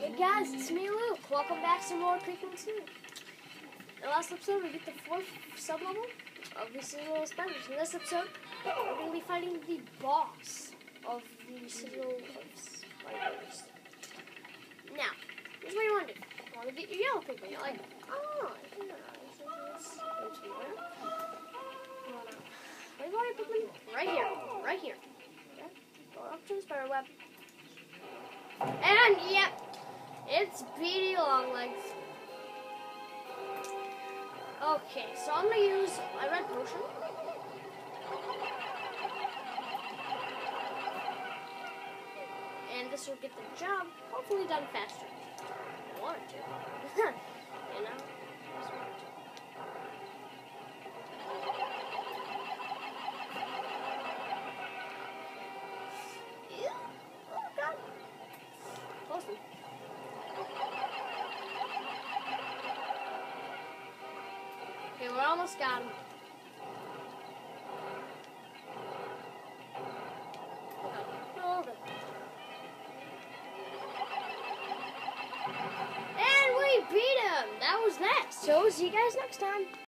Hey guys, it's me, Luke. Welcome back to more Creeping 2. In the last episode, we beat the 4th sub-level of the Citadel of Spiders. In this episode, we're going to be fighting the boss of the Citadel of Spiders. Now, here's what you want to do. You want to get your yellow paper. You're like, oh, right here. Right here. Okay. Go up to the spider web. And, yep. It's Beady Longlegs. Okay, so I'm going to use my red potion. And this will get the job hopefully done faster. I want it to. You know? Oh, God. Close one. Okay, we almost got him. Hold it. And we beat him! That was that. So, see you guys next time.